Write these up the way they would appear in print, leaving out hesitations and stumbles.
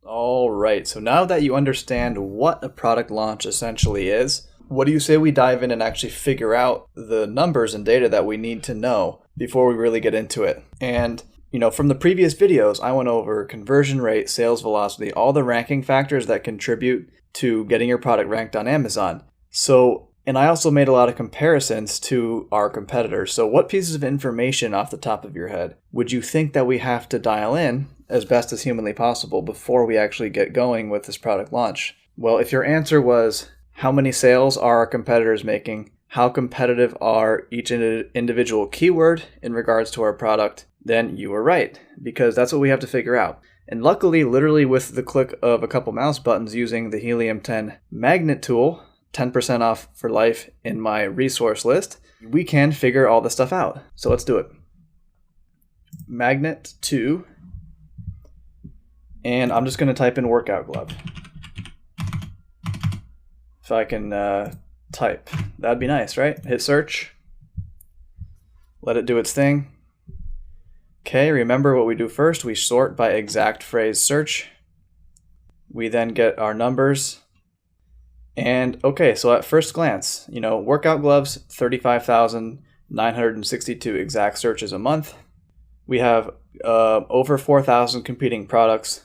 All right, so now that you understand what a product launch essentially is, what do you say we dive in and actually figure out the numbers and data that we need to know before we really get into it? And, from the previous videos, I went over conversion rate, sales velocity, all the ranking factors that contribute to getting your product ranked on Amazon. And I also made a lot of comparisons to our competitors. So what pieces of information off the top of your head would you think that we have to dial in as best as humanly possible before we actually get going with this product launch? Well, if your answer was how many sales are our competitors making, how competitive are each individual keyword in regards to our product, then you were right, because that's what we have to figure out. And luckily, literally with the click of a couple mouse buttons using the Helium 10 magnet tool, 10% off for life in my resource list, we can figure all this stuff out. So let's do it. Magnet 2, and I'm just going to type in workout glove. If I can type, that'd be nice, right? Hit search, let it do its thing. Okay, remember what we do first. We sort by exact phrase search. We then get our numbers. And okay, so at first glance, workout gloves, 35,962 exact searches a month. We have over 4,000 competing products.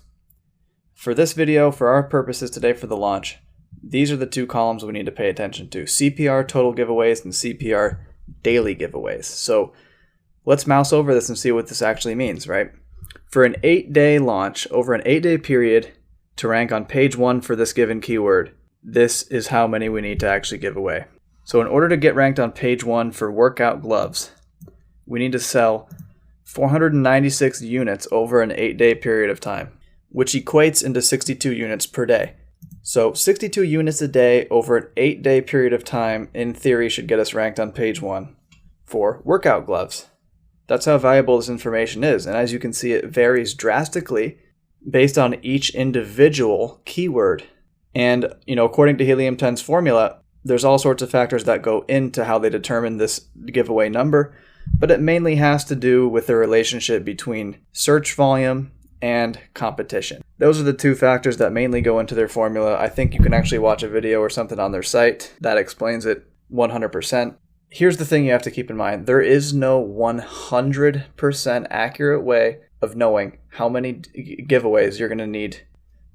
For this video, for our purposes today for the launch, these are the two columns we need to pay attention to: CPR total giveaways and CPR daily giveaways. So let's mouse over this and see what this actually means, right? For an 8-day launch, over an 8-day period to rank on page 1 for this given keyword, this is how many we need to actually give away. So in order to get ranked on page 1 for workout gloves, we need to sell 496 units over an 8-day period of time, which equates into 62 units per day. So 62 units a day over an 8-day period of time, in theory, should get us ranked on page 1 for workout gloves. That's how valuable this information is. And as you can see, it varies drastically based on each individual keyword. And, according to Helium 10's formula, there's all sorts of factors that go into how they determine this giveaway number, but it mainly has to do with the relationship between search volume and competition. Those are the two factors that mainly go into their formula. I think you can actually watch a video or something on their site that explains it 100%. Here's the thing you have to keep in mind. There is no 100% accurate way of knowing how many giveaways you're going to need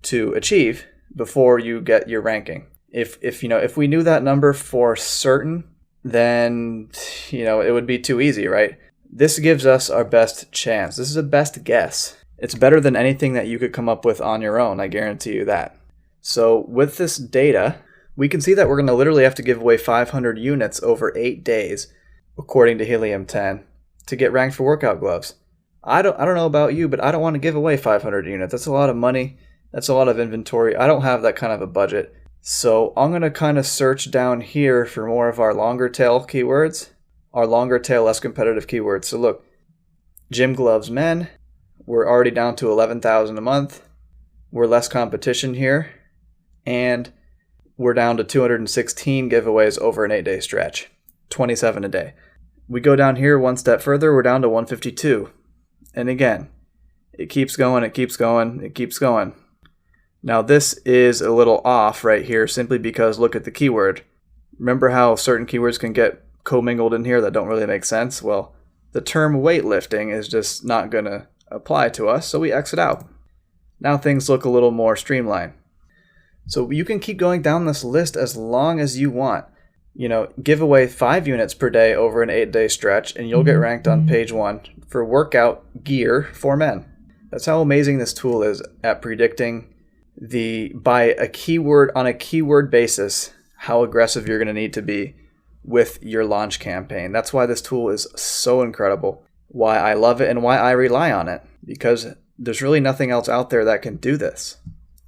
to achieve before you get your ranking. If we knew that number for certain, then it would be too easy, right? This gives us our best chance. This is a best guess. It's better than anything that you could come up with on your own, I guarantee you that. So with this data, we can see that we're going to literally have to give away 500 units over 8 days, according to Helium 10, to get ranked for workout gloves. I don't know about you, but I don't want to give away 500 units. That's a lot of money. That's a lot of inventory. I don't have that kind of a budget. So I'm going to kind of search down here for more of our longer tail keywords, our longer tail, less competitive keywords. So look, gym gloves men, we're already down to 11,000 a month. We're less competition here. And we're down to 216 giveaways over an 8-day stretch, 27 a day. We go down here one step further, we're down to 152. And again, it keeps going, it keeps going, it keeps going. Now this is a little off right here simply because look at the keyword. Remember how certain keywords can get commingled in here that don't really make sense? Well, the term weightlifting is just not going to apply to us, so we exit out. Now things look a little more streamlined. So you can keep going down this list as long as you want. Give away 5 units per day over an 8-day stretch and you'll get ranked on page 1 for workout gear for men. That's how amazing this tool is at predicting by a keyword on a keyword basis how aggressive you're going to need to be with your launch campaign. That's why this tool is so incredible, why I love it and why I rely on it, because there's really nothing else out there that can do this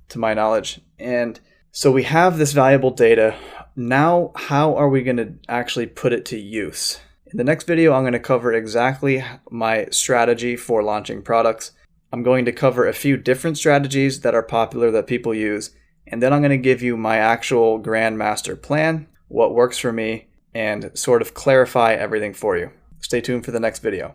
to my knowledge. And so we have this valuable data. Now, how are we going to actually put it to use? In the next video, I'm going to cover exactly my strategy for launching products. I'm going to cover a few different strategies that are popular that people use, and then I'm going to give you my actual grand master plan, what works for me, and sort of clarify everything for you. Stay tuned for the next video.